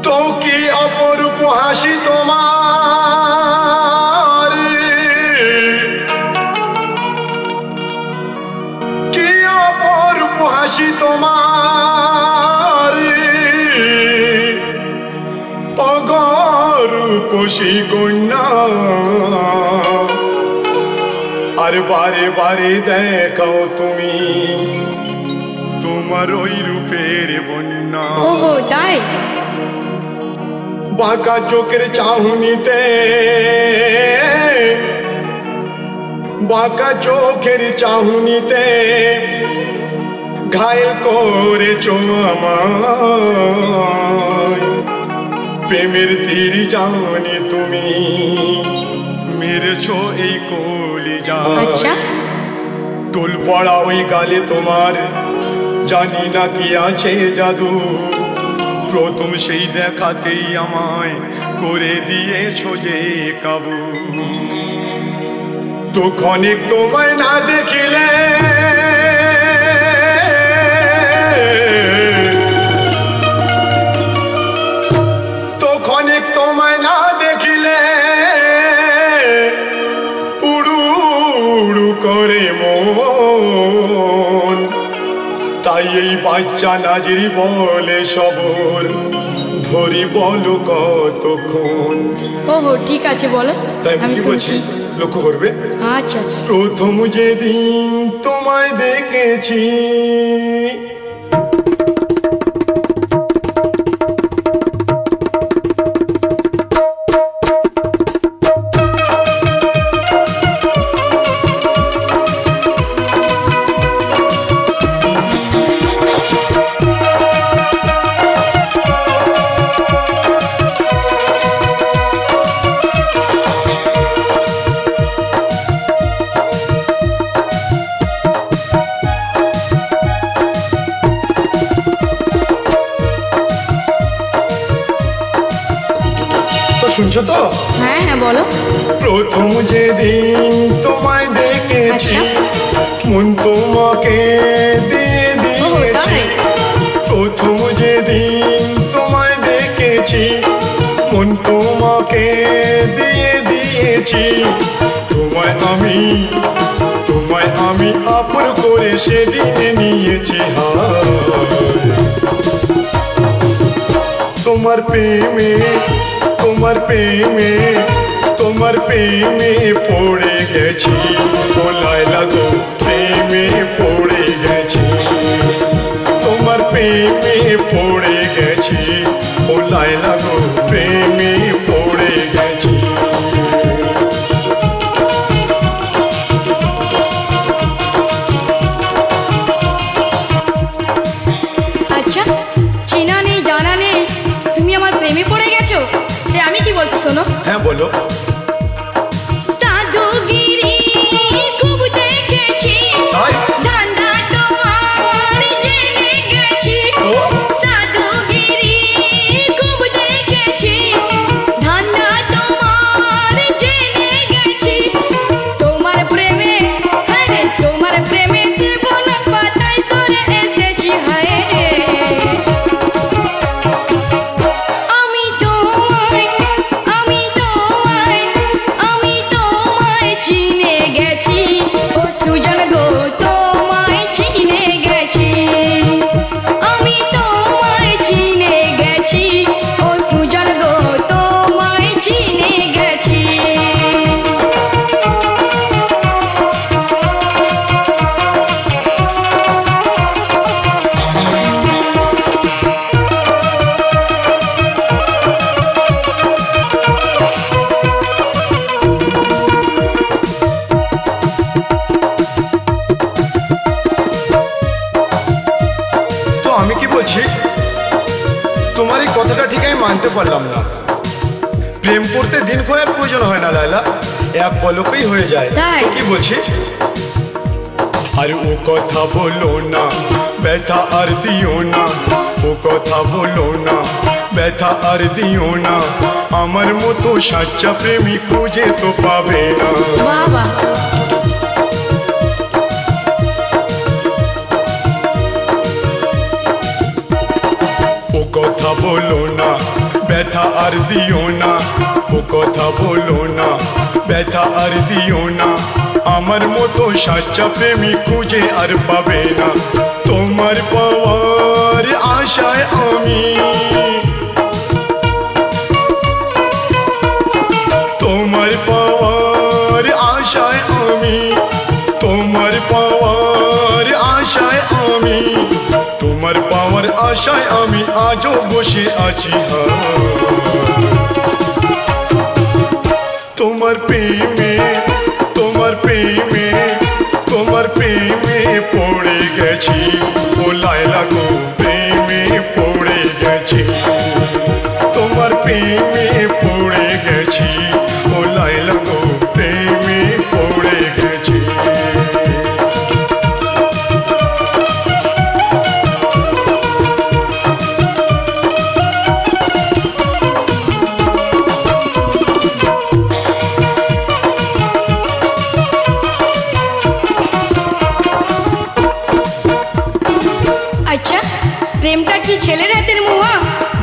তো কি অপরূপ হাসি তোমার, কি অপরূপ হাসি তোমার, অগরূপসী কন্যা, আর বারে বারে দেখাও তুমি তোমার ওই রূপের বন্যা। ওহো তাই? বাঁকা চোখের চাহনিতে, বাঁকা চোখের চাহনিতে ঘায়েল করেছো আমায়, প্রেমের তীর জানি তুমি মেরেছো এই কলিজা। আচ্ছা, টোল পড়া ওই গালে তোমার জানি না কি আছে জাদু, প্রথম সেই দেখাতেই আমায় করে দিয়েছো যে কাবু। তো ক্ষণিক তোমায় না দেখিলে, তো ক্ষণিক তোমায় না দেখিলে উড়ু উড়ু করে মন, তাই এই বাচ্চা নাজির বলে সবর ধরি বলো কতক্ষণ। ওহো ঠিক আছে বলো, তাই আমি কি বলছি শুনছি। লক্ষ্য করবে। আচ্ছা আচ্ছা। প্রথম যেদিন তোমায় দেখেছি, শুনছো তো? হ্যাঁ হ্যাঁ বলো। প্রথম যেদিন তোমায় দেখেছি মন তোমাকে দিয়ে দিয়েছি, প্রথম যেদিন তোমায় দেখেছি মন তোমাকে দিয়ে দিয়েছি, তোমায় আমি আপন করে সেদিন নিয়েছি হাত। তোমার প্রেমে তোমার প্রেমে তোমার প্রেমে পড়ে গেছি, ও লায়লা গো প্রেমে পড়ে গেছি, তোমার প্রেমে পড়ে গেছি, ও লায়লা গো প্রেমে পড়ে গেছি। আচ্ছা, চেনা নেই জানা নেই তুমি আমার প্রেমে পড়ে গেছো। আমি কি বলছি শোনো। হ্যাঁ বলো। সাধুগিরি খুব দেখেছি, ধান্দা তোমার জেনে গেছি, সাধুগিরি খুব দেখেছি, ধান্দা তোমার জেনে গেছি, তোমার প্রেমে হ্যাঁ তোমার প্রেমে দেব না পাতায় সরে এসেছি হায়। চিনে গেছি ও সুজন গো তোমায় চিনে গেছি, আমি তোমায় চিনে গেছি ও সুজন গো তোমায় চিনে গেছি। আমি কি বলছি তোমার এই কথাটা ঠিক আমি মানতে পারলাম না। প্রেম করতে দিন ক্ষণের প্রয়োজন হয় না লায়লা, এক পলকেই হয়ে যায়। তো কি বলছি, আর ও কথা বলো না ব্যথা আর দিও না, ও কথা বলো না ব্যথা আর দিও না, আমার মতো সাচ্চা প্রেমী খুঁজে তো পাবে না। বাবা কথা বলো না, ব্যথা আর দিও না, ও কথা বলো না, ব্যথা আর দিও না। আমার মতো সাচ্চা প্রেমী খুঁজে আর পাবে না। তোমার পাওয়ার আশায় আমি, তোমার পাওয়ার আশায় আমি, তোমার পাওয়ার আশায় আমি, তোমার পাওয়ার আশায় আমি আজও বসে আছি। তোমার প্রেমে, তোমার প্রেমে, তোমার প্রেমে পড়ে গেছি, ও লায়লা গো প্রেমে পড়ে গেছি, তোমার প্রেমে পড়ে গেছি, ও লায়লা গো প্রেমে পড়ে গেছি। আচ্ছা, প্রেমটা কি ছেলের হাতের মুয়া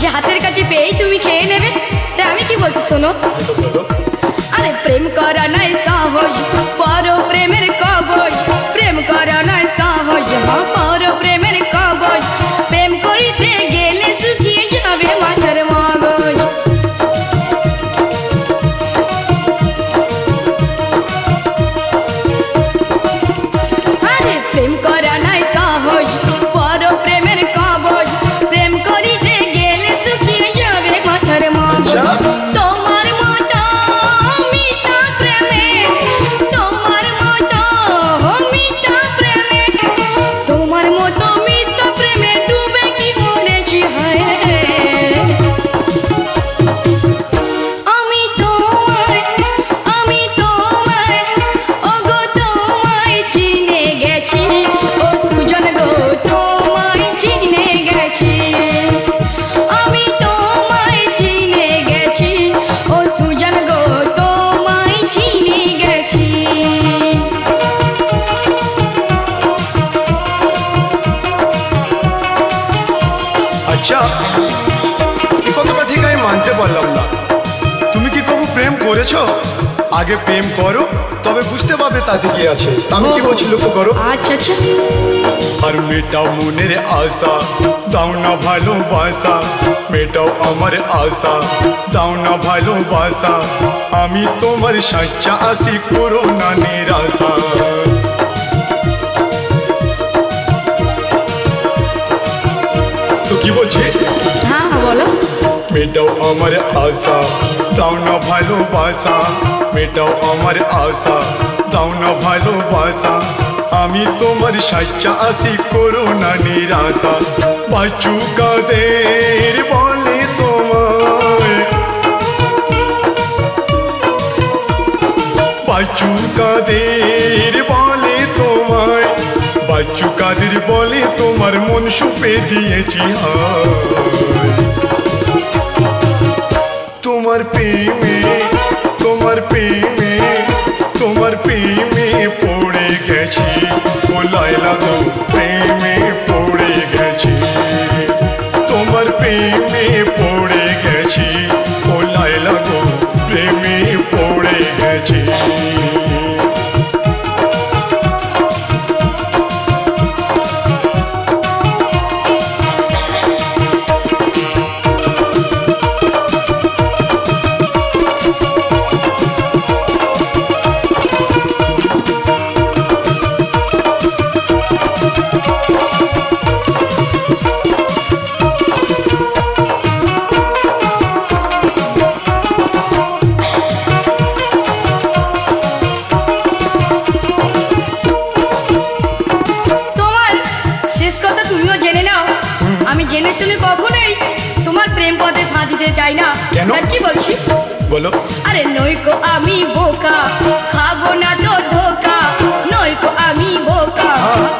যে হাতের কাছে পেয়েই তুমি খেয়ে নেবে? তাই আমি কি বলছি শোনো। আরে প্রেম করা নাই সহজ, পর প্রেমের কবজ, প্রেম করা নাই সহজ, পর প্রেমের কবজ, প্রেম করিতে গেলে শুকিয়ে যাবে মাথার মগজ। আরে প্রেম করা নাই সহজ, পর প্রেমের কবজ, প্রেম করিতে গেলে শুকিয়ে যাবে মাথার মগজ। তোমার মতো মিথ্যা প্রেমে, তোমার মতো মিথ্যা প্রেমে, তোমার মতো মিথ্যা প্রেমে ডুবে কি মরেছি হায় রে। আমি তোমায়, আমি তোমায়, ওগো তোমায় চিনে গেছি, ও সুজন গো তোমায় চিনে গেছি, আমি তোমায় চিনে গেছি, ও সুজন গো তোমায় চিনে গেছি। আচ্ছা, এই কথাটা ঠিক আমি মানতে পারলাম না। তুমি কি কবু প্রেম করেছো? আগে প্রেম করো, তবে বুঝতে পারবে তাতে কি আছে। আমি কি বলছি লক্ষ্য করো। আচ্ছা আচ্ছা, আর মেটাও মনের আশা, দাও না ভালোবাসা, মেটাও আমার আশা, দাও না ভালোবাসা, আমি তোমার সাচ্চা আশি, করো না নিরাশা। তো কি বলছি? হ্যাঁ হ্যাঁ বলো। মেটাও আমার আশা, দাও না ভালোবাসা, মেটাও আমার আশা, দাও না ভালোবাসা, আমি তোমার সাচ্চা আশি, করো না নিরাশা। বাঁচু কাদের বলে তোমায়, বাঁচু কাদের বলে তোমায়, বাঁচু কাদের বলে তোমার মন সুপে দিয়েছি হায়। তোমার প্রেমে, তোমার প্রেমে, তোমার প্রেমে পড়ে গেছি, ও লায়লা গো প্রেমে পড়ে গেছি, তোমার প্রেমে পড়ে গেছি, ও লায়লা গো প্রেমে পড়ে গেছি। জেনে শুনে কখনোই তোমার প্রেম পথে পা দিতে চাই না। কেন? আর কি বলছি বলো। আরে নইকো আমি বোকা, খাবো না তো ধোকা, নইকো আমি বোকা,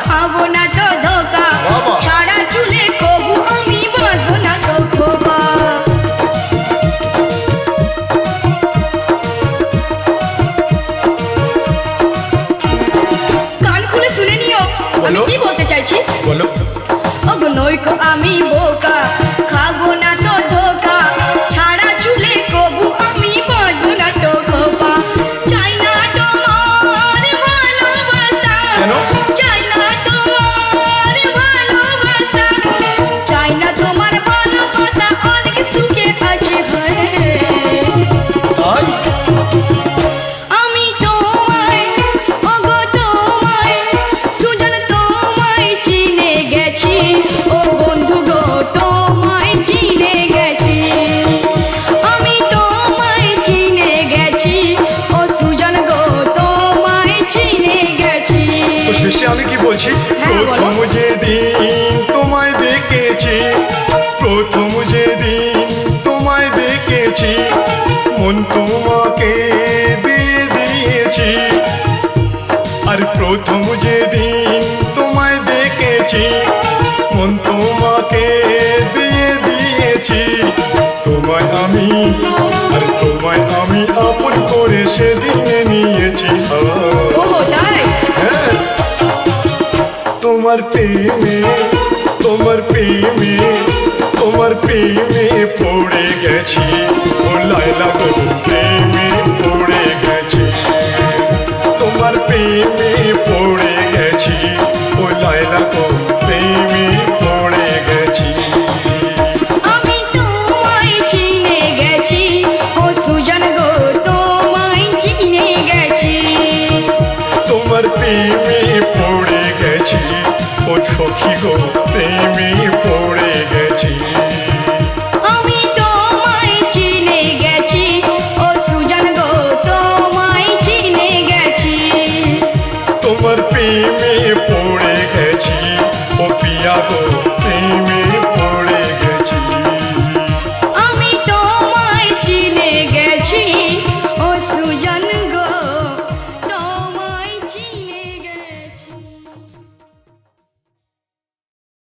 খাবো না তো ধোকা, ছাড়া চুলে কবু আমি বাঁধবো না তো খোপা। কান খুলে শুনে নিও আমি কি বলতে চাইছি। বলো। ওগো নইকো আমি বোকা, খাবো নিশ্চয় আমি কি বলছি হ্যাঁ, বলো। প্রথম যেদিন তোমায় দেখেছি, প্রথম যেদিন তোমায় দেখেছি, মন তোমাকে দিয়ে দিয়েছি। আর প্রথম যেদিন তোমায় দেখেছি, মন তোমাকে দিয়ে দিয়েছি। তোমায় আমি আর তোমায় আমি আপন করে সেদিনে নিয়েছি। ও তাই? হ্যাঁ, তোমার প্রেমে, তোমার প্রেমে, তোমার প্রেমে পড়ে গেছি ও লায়লা গো প্রেমে